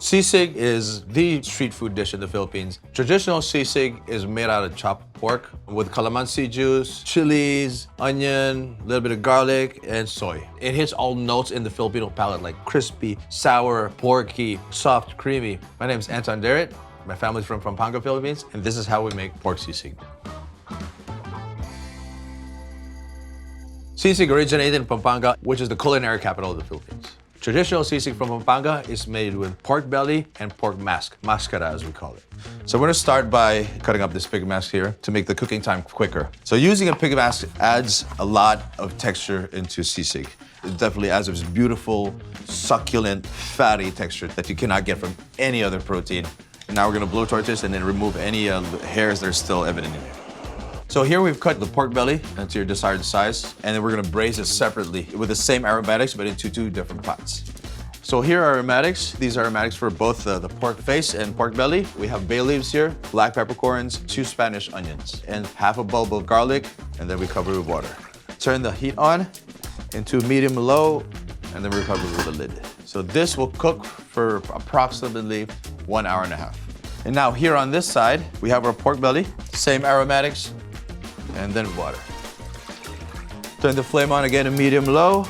Sisig is the street food dish in the Philippines. Traditional sisig is made out of chopped pork with calamansi juice, chilies, onion, a little bit of garlic, and soy. It hits all notes in the Filipino palate, like crispy, sour, porky, soft, creamy. My name is Anton Dayrit. My family's from Pampanga, Philippines, and this is how we make pork sisig. Sisig originated in Pampanga, which is the culinary capital of the Philippines. Traditional sisig from Pampanga is made with pork belly and pork mask, mascara as we call it. So we're gonna start by cutting up this pig mask here to make the cooking time quicker. So using a pig mask adds a lot of texture into sisig. It definitely adds this beautiful, succulent, fatty texture that you cannot get from any other protein. And now we're gonna blowtorch this and then remove any hairs that are still evident in here. So here we've cut the pork belly to your desired size, and then we're gonna braise it separately with the same aromatics, but into two different pots. So here are aromatics. These are aromatics for both the pork face and pork belly. We have bay leaves here, black peppercorns, 2 Spanish onions, and half a bulb of garlic, and then we cover with water. Turn the heat on into medium-low, and then we cover with a lid. So this will cook for approximately 1 hour and a half. And now here on this side, we have our pork belly, same aromatics, and then water. Turn the flame on again to medium-low.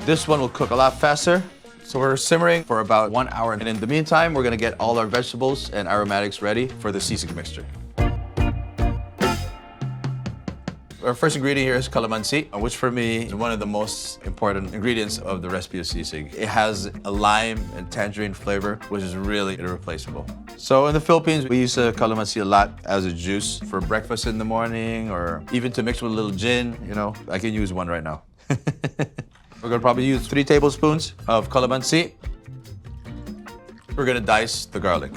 This one will cook a lot faster. So we're simmering for about 1 hour. And in the meantime, we're gonna get all our vegetables and aromatics ready for the sisig mixture. Our first ingredient here is calamansi, which for me is one of the most important ingredients of the recipe of sisig. It has a lime and tangerine flavor, which is really irreplaceable. So in the Philippines, we use calamansi a lot as a juice for breakfast in the morning, or even to mix with a little gin. You know, I can use one right now. We're gonna probably use 3 tablespoons of calamansi. We're gonna dice the garlic.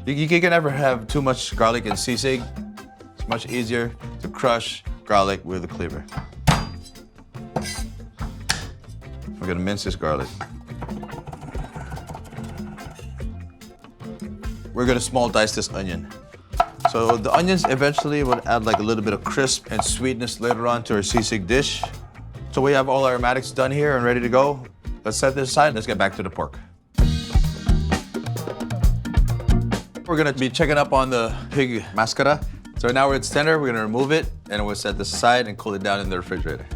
You can never have too much garlic in sisig. It's much easier to crush garlic with a cleaver. We're gonna mince this garlic. We're gonna small dice this onion. So the onions eventually will add like a little bit of crisp and sweetness later on to our sisig dish. So we have all our aromatics done here and ready to go. Let's set this aside and let's get back to the pork. We're gonna be checking up on the pig mascara. So now it's tender, we're gonna remove it and we'll set this aside and cool it down in the refrigerator.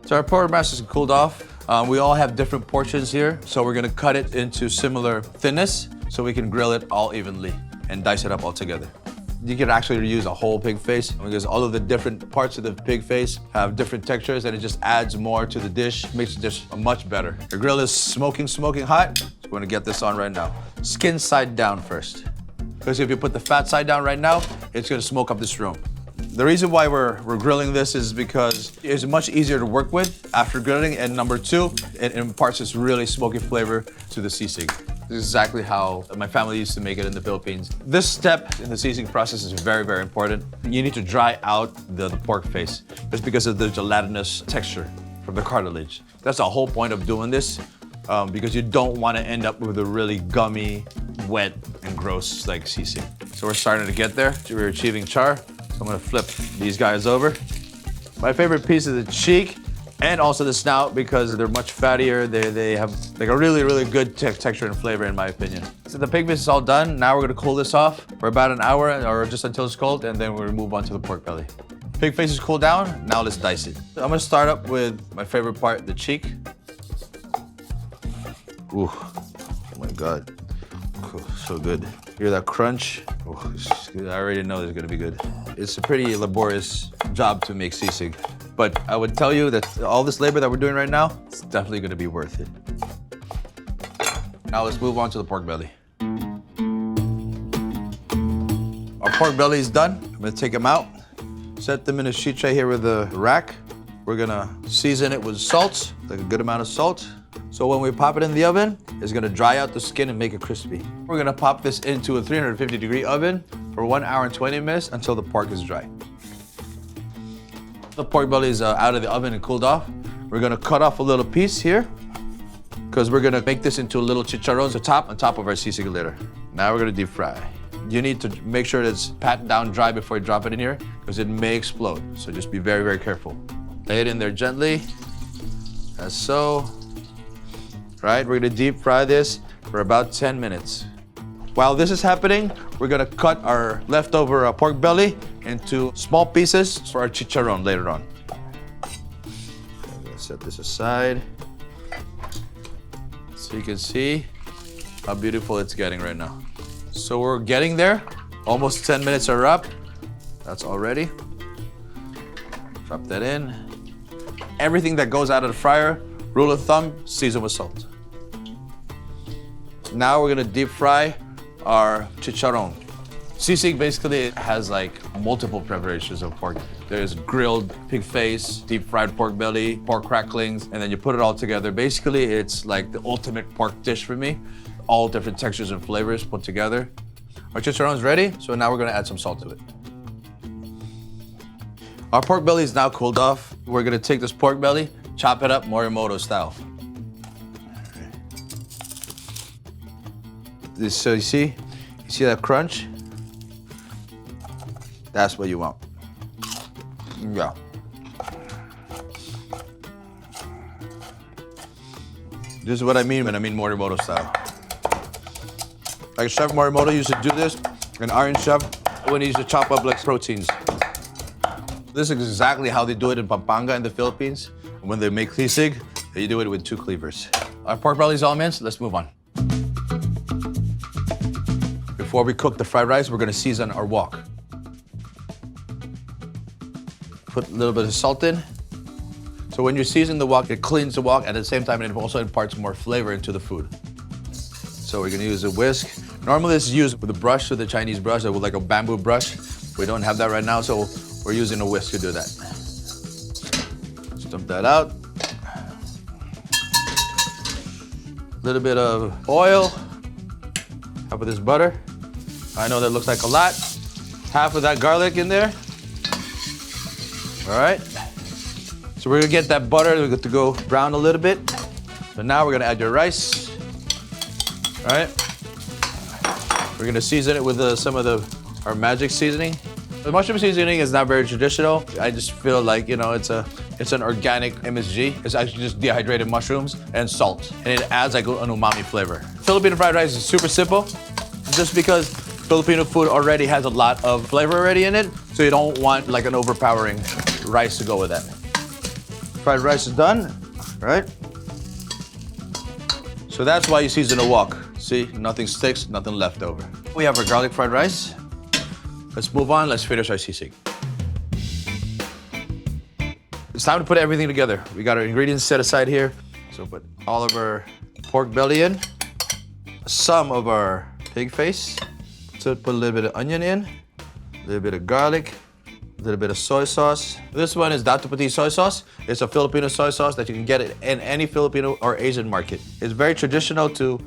So our pork mask is cooled off. We all have different portions here, so we're gonna cut it into similar thinness so we can grill it all evenly and dice it up all together. You can actually use a whole pig face because all of the different parts of the pig face have different textures and it just adds more to the dish, makes the dish much better. The grill is smoking hot, so we're gonna get this on right now. Skin side down first. Because if you put the fat side down right now, it's gonna smoke up this room. The reason why we're grilling this is because it's much easier to work with after grilling, and number 2, it imparts this really smoky flavor to the sisig. This is exactly how my family used to make it in the Philippines. This step in the seasoning process is very, very important. You need to dry out the pork face. It's because of the gelatinous texture from the cartilage. That's the whole point of doing this, because you don't want to end up with a really gummy, wet, and gross like sisig. So we're starting to get there. We're achieving char. So I'm gonna flip these guys over. My favorite piece is the cheek and also the snout because they're much fattier. They have like a really, really good texture and flavor in my opinion. So the pig face is all done. Now we're gonna cool this off for about an hour or just until it's cold, and then we'll move on to the pork belly. Pig face is cooled down. Now let's dice it. I'm gonna start up with my favorite part, the cheek. Ooh, oh my God. So good. Hear that crunch? Oh, I already know it's gonna be good. It's a pretty laborious job to make sisig, but I would tell you that all this labor that we're doing right now, it's definitely gonna be worth it. Now let's move on to the pork belly. Our pork belly is done. I'm gonna take them out, set them in a sheet tray here with a rack. We're gonna season it with salt, like a good amount of salt. So when we pop it in the oven, it's gonna dry out the skin and make it crispy. We're gonna pop this into a 350-degree oven for 1 hour and 20 minutes until the pork is dry. The pork belly is out of the oven and cooled off. We're gonna cut off a little piece here because we're gonna make this into little chicharrones on top of our sisig later. Now we're gonna deep fry. You need to make sure that it's pat down dry before you drop it in here because it may explode. So just be very, very careful. Lay it in there gently, as so. Right, we're gonna deep fry this for about 10 minutes. While this is happening, we're gonna cut our leftover pork belly into small pieces for our chicharron later on. I'm gonna set this aside so you can see how beautiful it's getting right now. So we're getting there. Almost 10 minutes are up. That's all ready. Drop that in. Everything that goes out of the fryer, rule of thumb, season with salt. Now we're gonna deep fry our chicharron. Sisig basically has like multiple preparations of pork. There's grilled pig face, deep fried pork belly, pork cracklings, and then you put it all together. Basically, it's like the ultimate pork dish for me. All different textures and flavors put together. Our chicharron's ready, so now we're gonna add some salt to it. Our pork belly is now cooled off. We're gonna take this pork belly, chop it up Morimoto style. So you see that crunch? That's what you want. Yeah. This is what I mean when I mean Morimoto style. Like Chef Morimoto used to do this, an Iron Chef, when he used to chop up like proteins. This is exactly how they do it in Pampanga in the Philippines. When they make sisig, they do it with 2 cleavers. Our pork belly's all minced, let's move on. Before we cook the fried rice, we're gonna season our wok. Put a little bit of salt in. So when you season the wok, it cleans the wok, at the same time it also imparts more flavor into the food. So we're gonna use a whisk. Normally this is used with a brush, with a Chinese brush, or with like a bamboo brush. We don't have that right now, so we're using a whisk to do that. Dump that out. A little bit of oil. Half of this butter. I know that looks like a lot. Half of that garlic in there. All right. So we're gonna get that butter to go brown a little bit. So now we're gonna add your rice. All right. We're gonna season it with some of our magic seasoning. The mushroom seasoning is not very traditional. I just feel like, you know, it's an organic MSG. It's actually just dehydrated mushrooms and salt. And it adds like an umami flavor. Filipino fried rice is super simple. Just because Filipino food already has a lot of flavor already in it, so you don't want like an overpowering rice to go with that. Fried rice is done, right? So that's why you season a wok. See, nothing sticks, nothing left over. We have our garlic fried rice. Let's move on, let's finish our sisig. It's time to put everything together. We got our ingredients set aside here. So put all of our pork belly in, some of our pig face. So put a little bit of onion in, a little bit of garlic, a little bit of soy sauce. This one is Dato Puti soy sauce. It's a Filipino soy sauce that you can get in any Filipino or Asian market. It's very traditional to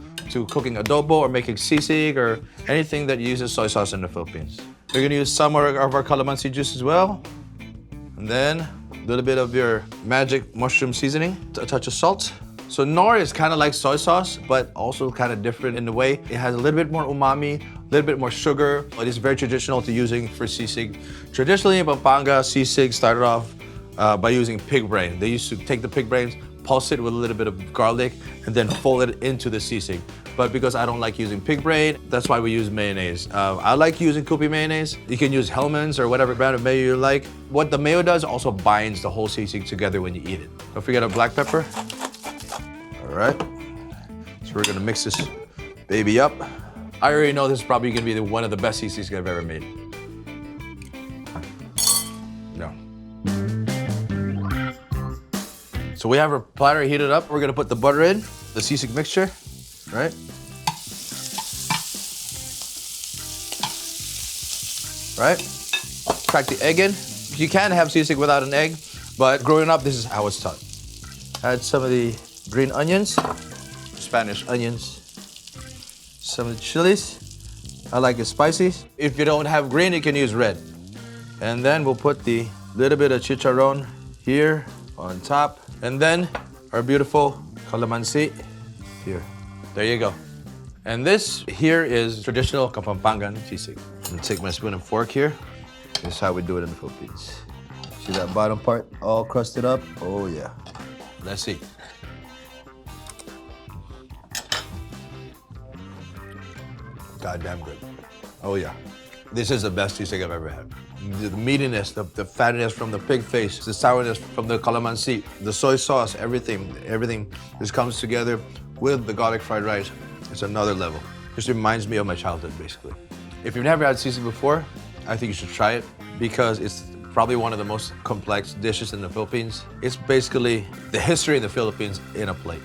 cooking adobo or making sisig or anything that uses soy sauce in the Philippines. We're gonna use some of our calamansi juice as well. And then a little bit of your magic mushroom seasoning, a touch of salt. So nor is kind of like soy sauce, but also kind of different in the way. It has a little bit more umami, a little bit more sugar. It is very traditional to using for sisig. Traditionally in Pampanga, sisig started off by using pig brain. They used to take the pig brains, pulse it with a little bit of garlic, and then fold it into the sisig. But because I don't like using pig brain, that's why we use mayonnaise. I like using Kupi mayonnaise. You can use Hellmann's or whatever brand of mayo you like. What the mayo does also binds the whole sisig together when you eat it. Don't forget our black pepper. All right. So we're gonna mix this baby up. I already know this is probably gonna be one of the best sisigs I've ever made. No. So we have our platter heated up. We're gonna put the butter in, the sisig mixture. Right? Right? Crack the egg in. You can have sisig without an egg, but growing up, this is how it's taught. Add some of the green onions, Spanish onions, some of the chilies. I like it spicy. If you don't have green, you can use red. And then we'll put the little bit of chicharron here on top. And then our beautiful calamansi here. There you go. And this here is traditional Kapampangan sisig. I'm gonna take my spoon and fork here. This is how we do it in the Philippines. See that bottom part all crusted up? Oh yeah. Let's see. goddamn good. Oh yeah. This is the best sisig I've ever had. The meatiness, the fattiness from the pig face, the sourness from the calamansi, the soy sauce, everything just comes together with the garlic fried rice. It's another level. Just reminds me of my childhood, basically. If you've never had sisig before, I think you should try it because it's probably one of the most complex dishes in the Philippines. It's basically the history of the Philippines in a plate.